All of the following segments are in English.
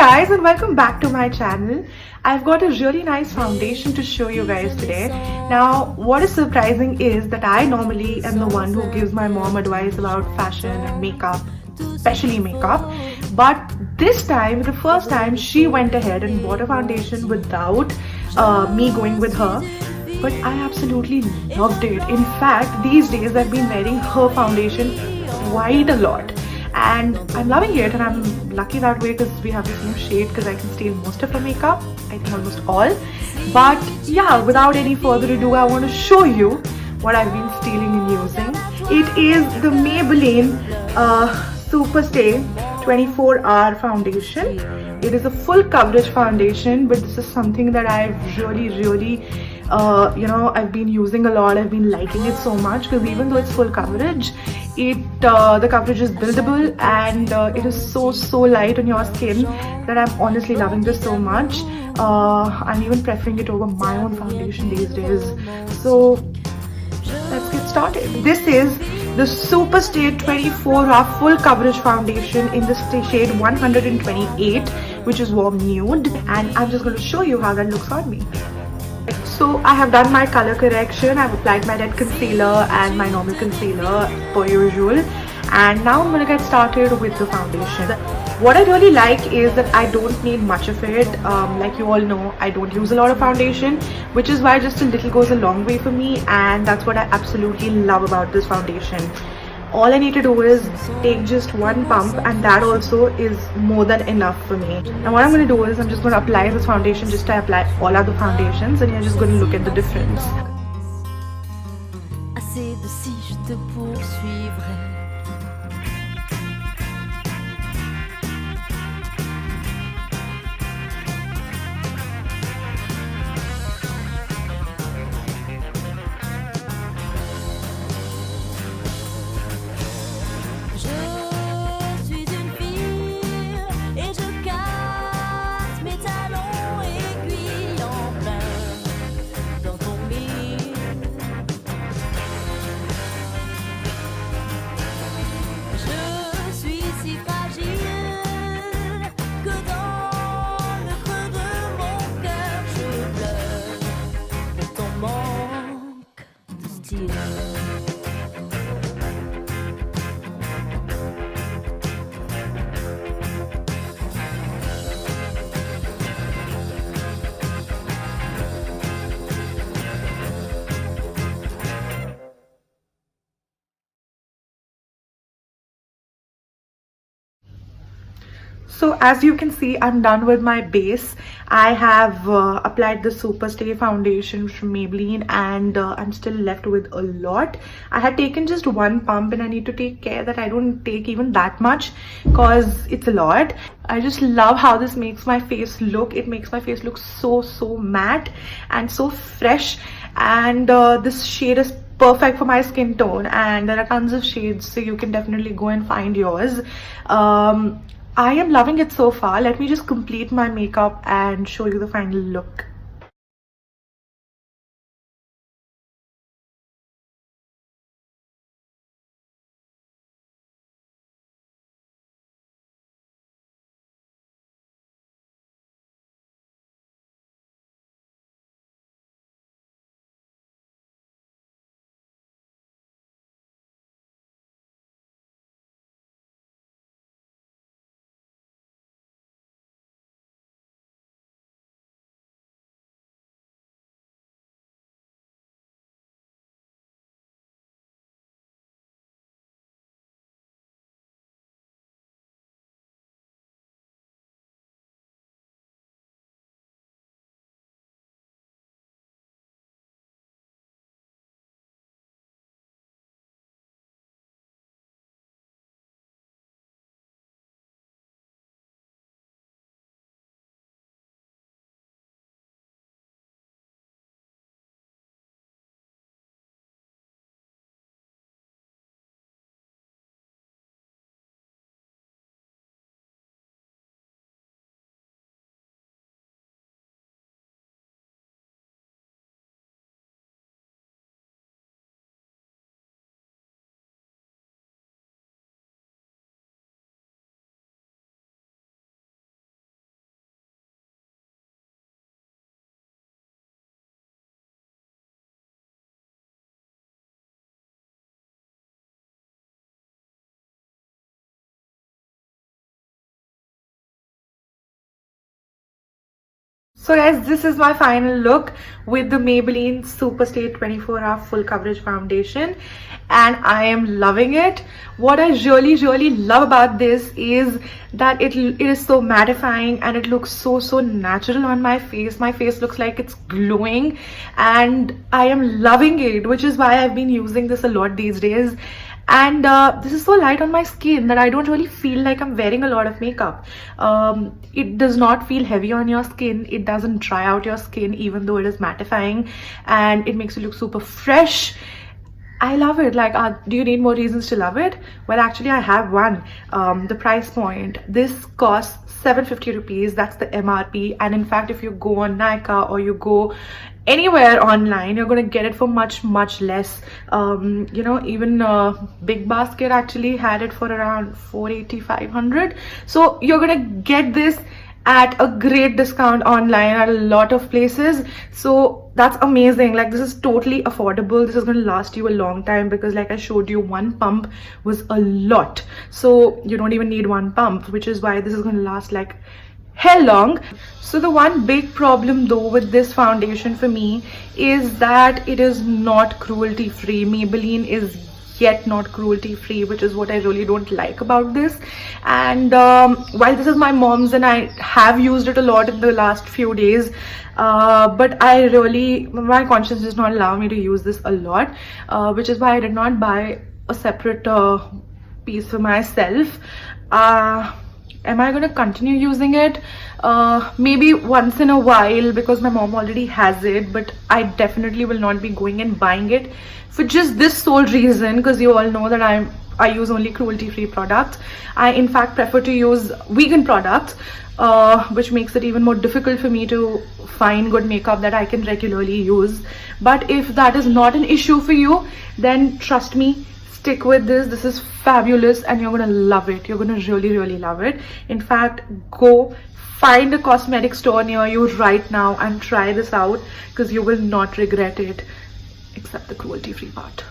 guys, and welcome back to my channel. I've got a really nice foundation to show you guys today. Now what is surprising is that I normally am the one who gives my mom advice about fashion and makeup, especially makeup, but this time, the first time, she went ahead and bought a foundation without me going with her. But I absolutely loved it. In fact, these days I've been wearing her foundation quite a lot and I'm loving it, and I'm lucky that way because we have the same shade, because I can steal most of her makeup, I think almost all. But yeah, without any further ado, I want to show you what I've been stealing and using. It is the Maybelline Superstay 24-hour foundation. It is a full coverage foundation, but this is something that I've really I've been using a lot. I've been liking it so much because even though it's full coverage, the coverage is buildable, and it is so light on your skin that I'm honestly loving this so much. I'm even preferring it over my own foundation these days. So let's get started. This is the Superstay 24-hour full coverage foundation in the shade 128, which is warm nude, and I'm just going to show you how that looks on me. So I have done my color correction, I've applied my red concealer and my normal concealer per usual, and now I'm going to get started with the foundation. What I really like is that I don't need much of it. Like you all know, I don't use a lot of foundation, which is why just a little goes a long way for me, and that's what I absolutely love about this foundation. All I need to do is take just one pump, and that also is more than enough for me. And what I'm going to do is I'm just going to apply this foundation just to apply all other foundations, and you're just going to look at the difference. So as you can see, I'm done with my base. I have applied the Superstay foundation from Maybelline, and I'm still left with a lot. I had taken just one pump, and I need to take care that I don't take even that much because it's a lot. I just love how this makes my face look. It makes my face look so matte and so fresh, and this shade is perfect for my skin tone, and there are tons of shades, so you can definitely go and find yours. I am loving it so far. Let me just complete my makeup and show you the final look. So guys, this is my final look with the Maybelline Superstay 24-hour full coverage foundation, and I am loving it. What I really love about this is that it is so mattifying and it looks so natural on my face. My face looks like it's glowing and I am loving it, which is why I've been using this a lot these days. And this is so light on my skin that I don't really feel like I'm wearing a lot of makeup. It does not feel heavy on your skin. It doesn't dry out your skin even though it is mattifying, and it makes you look super fresh. I love it. Like, do you need more reasons to love it? Well, actually I have one. The price point. This costs 750 rupees. That's the MRP, and in fact if you go on Nykaa or you go anywhere online, you're gonna get it for much less. You know, even Big Basket actually had it for around 480-500. So you're gonna get this at a great discount online at a lot of places. So that's amazing. Like, this is totally affordable. This is going to last you a long time because, like I showed you, one pump was a lot, so you don't even need one pump, which is why this is going to last like hell long. So the one big problem though with this foundation for me is that it is not cruelty free. Maybelline is yet not cruelty free, which is what I really don't like about this. And while this is my mom's and I have used it a lot in the last few days, but my conscience does not allow me to use this a lot, which is why I did not buy a separate piece for myself. Am I going to continue using it? Maybe once in a while because my mom already has it, but I definitely will not be going and buying it for just this sole reason, because you all know that I use only cruelty-free products. I in fact prefer to use vegan products, which makes it even more difficult for me to find good makeup that I can regularly use. But if that is not an issue for you, then trust me, stick with this. This is fabulous and you're gonna love it. You're gonna really love it. In fact, go find a cosmetic store near you right now and try this out, because you will not regret it, except the cruelty free part.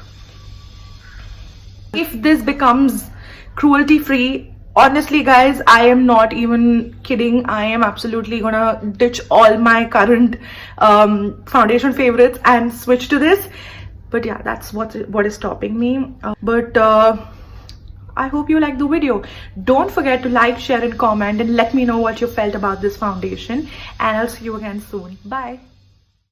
If this becomes cruelty free, honestly guys, I am not even kidding. I am absolutely gonna ditch all my current foundation favorites and switch to this. But yeah, that's what is stopping me. I hope you liked the video. Don't forget to like, share and comment and let me know what you felt about this foundation, and I'll see you again soon. Bye.